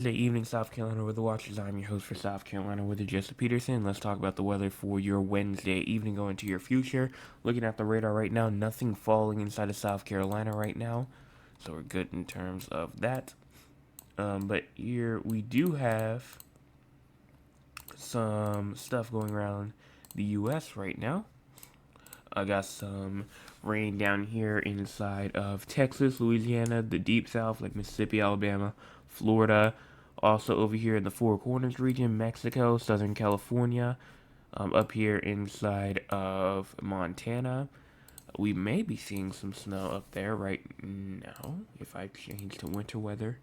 Wednesday evening, South Carolina Weather Watchers. I'm your host for South Carolina Weather, Jesse Peterson. Let's talk about the weather for your Wednesday evening going to your future. Looking at the radar right now, nothing falling inside of South Carolina right now, so we're good in terms of that. But here we do have some stuff going around the U.S. right now. I got some rain down here inside of Texas, Louisiana, the deep south, like Mississippi, Alabama, Florida. Also over here in the Four Corners region, Mexico, Southern California. Up here inside of Montana. We may be seeing some snow up there right now if I change to winter weather.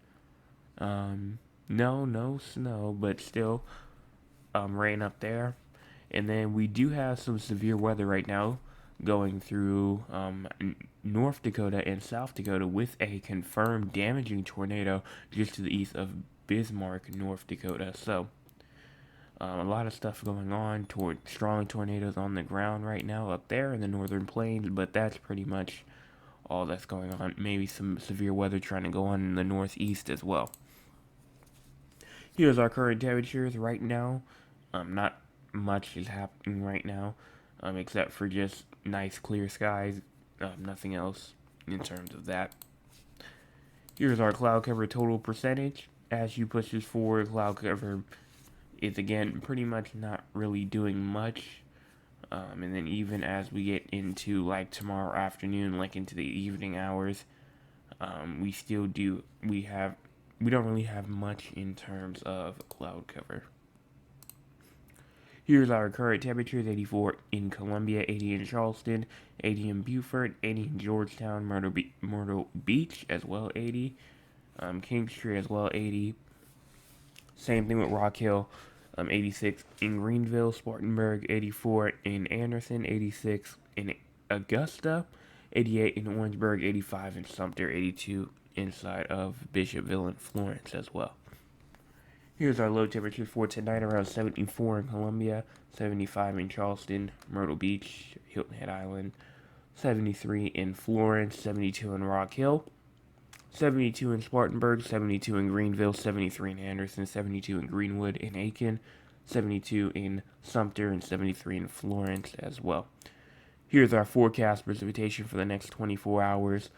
No snow, but still rain up there. And then we do have some severe weather right now going through North Dakota and South Dakota with a confirmed damaging tornado just to the east of Bismarck, North Dakota. So a lot of stuff going on toward strong tornadoes on the ground right now up there in the northern plains, but that's pretty much all that's going on. Maybe some severe weather trying to go on in the northeast as well. Here's our current temperatures right now. Not much is happening right now, except for just nice clear skies. Nothing else in terms of that. Here's our cloud cover total percentage. As you push this forward, cloud cover is again pretty much not really doing much. And then even as we get into like tomorrow afternoon, like into the evening hours, we don't really have much in terms of cloud cover. Here's our current temperatures: 84 in Columbia, 80 in Charleston, 80 in Beaufort, 80 in Georgetown, Myrtle Beach as well, 80. Kingstree as well, 80. Same thing with Rock Hill, 86 in Greenville, Spartanburg, 84 in Anderson, 86 in Augusta, 88 in Orangeburg, 85 in Sumter, 82 inside of Bishopville and Florence as well. Here's our low temperatures for tonight: around 74 in Columbia, 75 in Charleston, Myrtle Beach, Hilton Head Island, 73 in Florence, 72 in Rock Hill, 72 in Spartanburg, 72 in Greenville, 73 in Anderson, 72 in Greenwood and Aiken, 72 in Sumter, and 73 in Florence as well. Here's our forecast precipitation for the next 24 hours.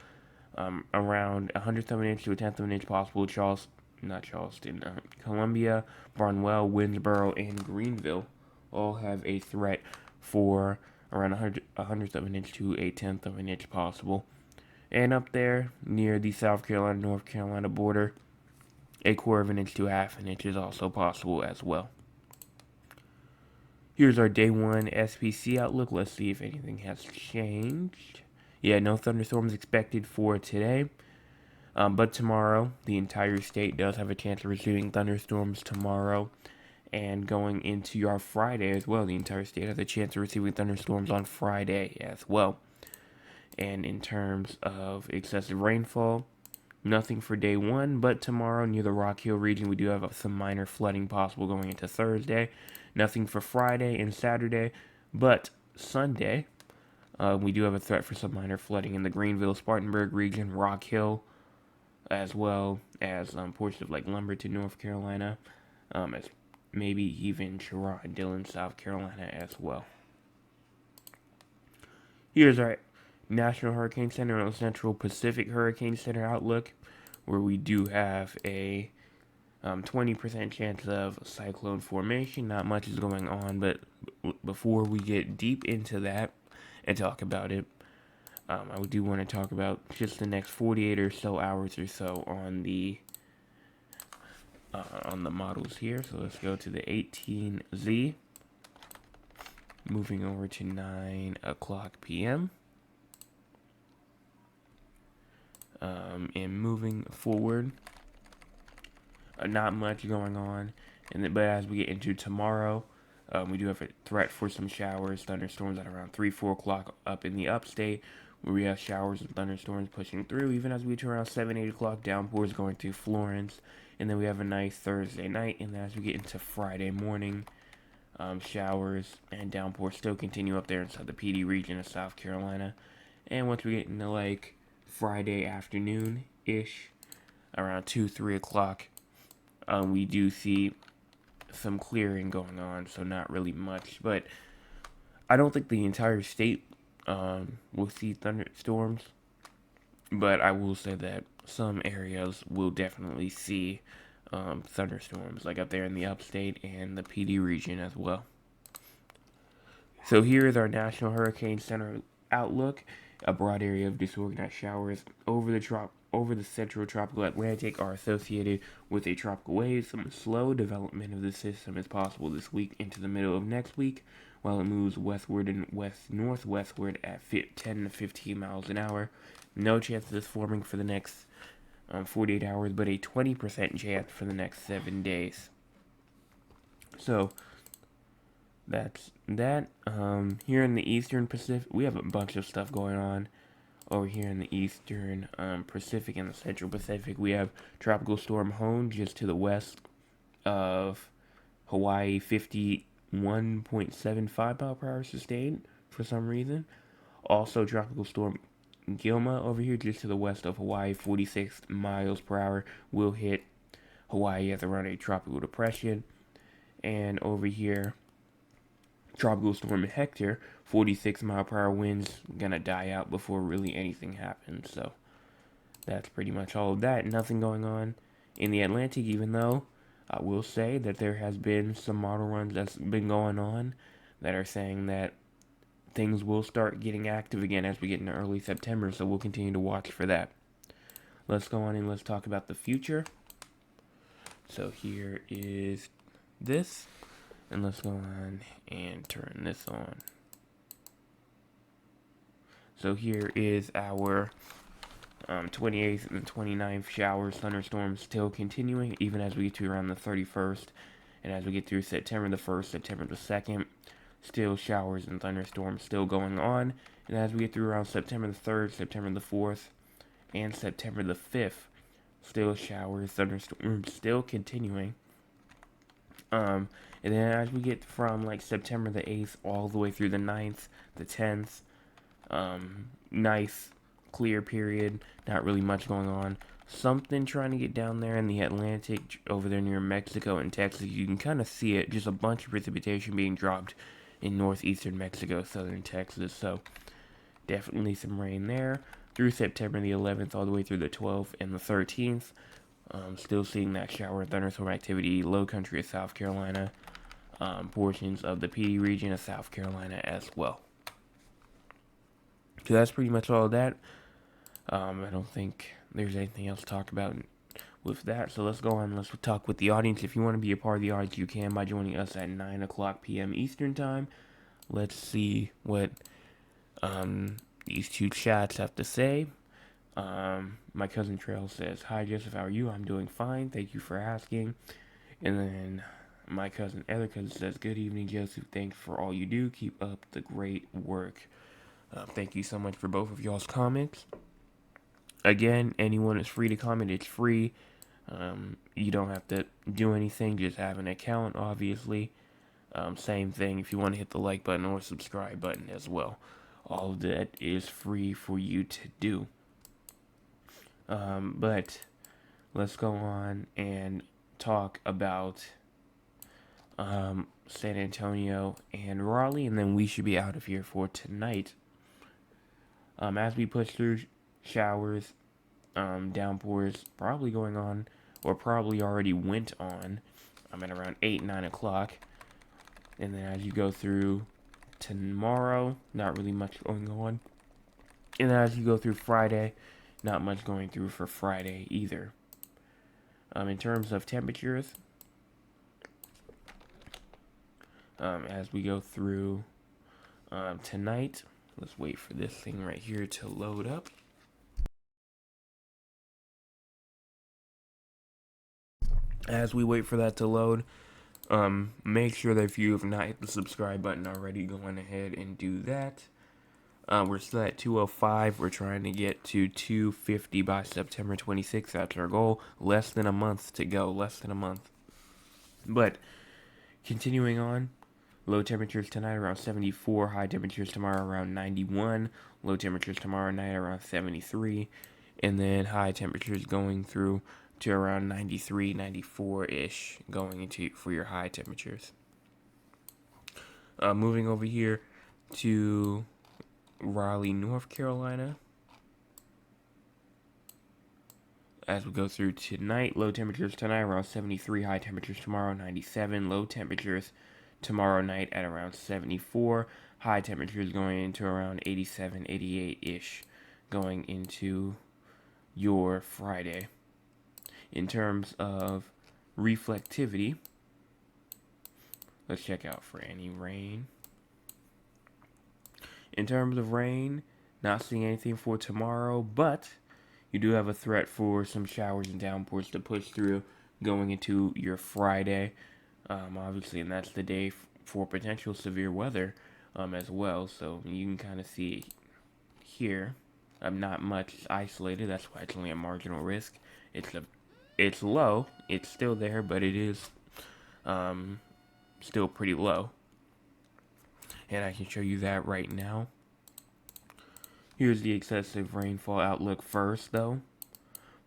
Around 100th of an inch to a 10th of an inch possible. Columbia, Barnwell, Winnsboro, and Greenville all have a threat for around a hundredth of an inch to a tenth of an inch possible. And up there near the South Carolina North Carolina border, a quarter of an inch to half an inch is also possible as well. Here's our day one SPC outlook. Let's see if anything has changed. Yeah, no thunderstorms expected for today. But tomorrow, the entire state does have a chance of receiving thunderstorms tomorrow. And going into our Friday as well, the entire state has a chance of receiving thunderstorms on Friday as well. And in terms of excessive rainfall, nothing for day one, but tomorrow near the Rock Hill region, we do have some minor flooding possible going into Thursday. Nothing for Friday and Saturday, but Sunday, we do have a threat for some minor flooding in the Greenville, Spartanburg region, Rock Hill, as well as portions of like Lumberton, North Carolina, as maybe even Cheraw and Dillon, South Carolina as well. Here's our National Hurricane Center and Central Pacific Hurricane Center outlook, where we do have a 20% chance of cyclone formation. Not much is going on, but before we get deep into that and talk about it, I do want to talk about just the next 48 or so hours or so on the models here. So let's go to the 18Z, moving over to 9 o'clock p.m. And moving forward, not much going on. But as we get into tomorrow, we do have a threat for some showers, thunderstorms at around 3, 4 o'clock up in the upstate, where we have showers and thunderstorms pushing through. Even as we get to around 7, 8 o'clock, downpours going through Florence. And then we have a nice Thursday night. And then as we get into Friday morning, showers and downpours still continue up there inside the PD region of South Carolina. And once we get into like Friday afternoon-ish, around 2, 3 o'clock, we do see some clearing going on, so not really much. But I don't think the entire state will see thunderstorms, but I will say that some areas will definitely see thunderstorms, like up there in the upstate and the PD region as well. So here is our National Hurricane Center outlook. A broad area of disorganized showers over the central tropical Atlantic are associated with a tropical wave. Some slow development of the system is possible this week into the middle of next week, while it moves westward and west northwestward at 10 to 15 miles an hour. No chance of this forming for the next 48 hours, but a 20% chance for the next 7 days. So that's that. Here in the Eastern Pacific, we have a bunch of stuff going on. Over here in the Eastern Pacific and the Central Pacific, we have Tropical Storm Hone just to the west of Hawaii, 51.75 mile per hour sustained for some reason. Also, Tropical Storm Gilma over here just to the west of Hawaii, 46 miles per hour, will hit Hawaii as around a tropical depression. And over here, Tropical Storm Hector, 46 mile per hour winds, gonna die out before really anything happens. So that's pretty much all of that. Nothing going on in the Atlantic, even though I will say that there has been some model runs that's been going on that are saying that things will start getting active again as we get into early September. So we'll continue to watch for that. Let's go on and let's talk about the future. So here is this. And let's go on and turn this on. So here is our 28th and 29th showers, thunderstorms still continuing, even as we get to around the 31st. And as we get through September the 1st, September the 2nd, still showers and thunderstorms still going on. And as we get through around September the 3rd, September the 4th, and September the 5th, still showers, thunderstorms still continuing. And then as we get from like September the 8th all the way through the 9th, the 10th, nice clear period, not really much going on. Something trying to get down there in the Atlantic over there near Mexico and Texas. You can kind of see it, just a bunch of precipitation being dropped in northeastern Mexico, southern Texas. So definitely some rain there through September the 11th all the way through the 12th and the 13th. Still seeing that shower and thunderstorm activity, low country of South Carolina, portions of the PD region of South Carolina as well. So that's pretty much all of that. I don't think there's anything else to talk about with that. So let's go on. Let's talk with the audience. If you want to be a part of the audience, you can by joining us at 9 o'clock p.m. Eastern Time. Let's see what these two chats have to say. My cousin Trail says, "Hi Joseph, how are you? I'm doing fine. Thank you for asking." And then my other cousin says, "Good evening, Joseph. Thanks for all you do. Keep up the great work." Thank you so much for both of y'all's comments. Again, anyone is free to comment. It's free. You don't have to do anything. Just have an account, obviously. Same thing if you want to hit the like button or subscribe button as well. All of that is free for you to do. But let's go on and talk about San Antonio and Raleigh, and then we should be out of here for tonight. As we push through showers, downpours probably going on, or probably already went on. At around 8, 9 o'clock. And then as you go through tomorrow, not really much going on. And then as you go through Friday, not much going through for Friday either. In terms of temperatures, as we go through tonight, let's wait for this thing right here to load up. As we wait for that to load, make sure that if you have not hit the subscribe button already, go on ahead and do that. We're still at 205. We're trying to get to 250 by September 26th. That's our goal. Less than a month to go. Less than a month. But continuing on, low temperatures tonight around 74. High temperatures tomorrow around 91. Low temperatures tomorrow night around 73. And then high temperatures going through to around 93, 94-ish going into for your high temperatures. Moving over here to Raleigh, North Carolina. As we go through tonight, low temperatures tonight around 73, high temperatures tomorrow 97, low temperatures tomorrow night at around 74, high temperatures going into around 87, 88-ish going into your Friday. In terms of reflectivity, let's check out for any rain. In terms of rain, not seeing anything for tomorrow, but you do have a threat for some showers and downpours to push through going into your Friday, obviously, and that's the day for potential severe weather as well. So you can kind of see here, not much isolated. That's why it's only a marginal risk. It's low. It's still there, but it is still pretty low. And I can show you that right now. Here's the excessive rainfall outlook first, though,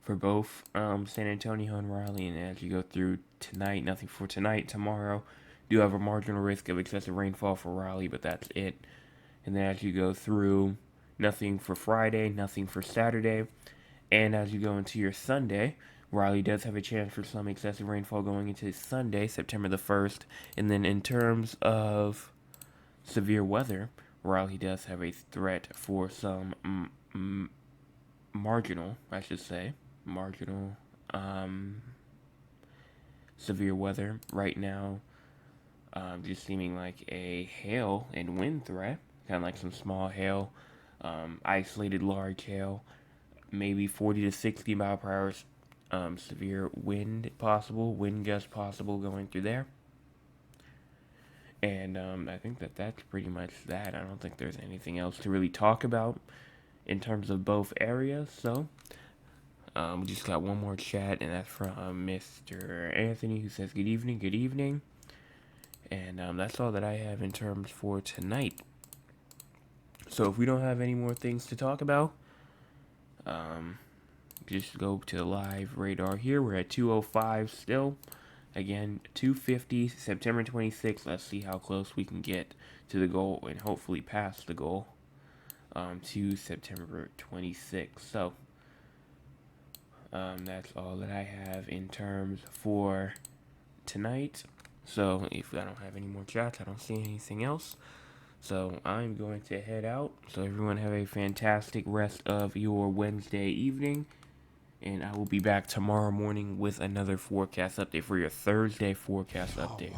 for both San Antonio and Raleigh. And as you go through tonight, nothing for tonight. Tomorrow, do have a marginal risk of excessive rainfall for Raleigh, but that's it. And then as you go through, nothing for Friday, nothing for Saturday. And as you go into your Sunday, Raleigh does have a chance for some excessive rainfall going into Sunday, September the 1st. And then in terms of severe weather, Raleigh does have a threat for some marginal severe weather right now. Just seeming like a hail and wind threat, kind of like some small hail, isolated large hail, maybe 40 to 60 mile per hour severe wind gust possible going through there. And I think that's pretty much that. I don't think there's anything else to really talk about in terms of both areas. So we just got one more chat, and that's from Mr. Anthony, who says, good evening, good evening. And that's all that I have in terms for tonight. So if we don't have any more things to talk about, just go to the live radar here. We're at 205 still. Again, 250, September 26th. Let's see how close we can get to the goal and hopefully pass the goal to September 26th. So, that's all that I have in terms for tonight. So, if I don't have any more chats, I don't see anything else. So, I'm going to head out. So, everyone have a fantastic rest of your Wednesday evening. And I will be back tomorrow morning with another forecast update for your Thursday forecast update.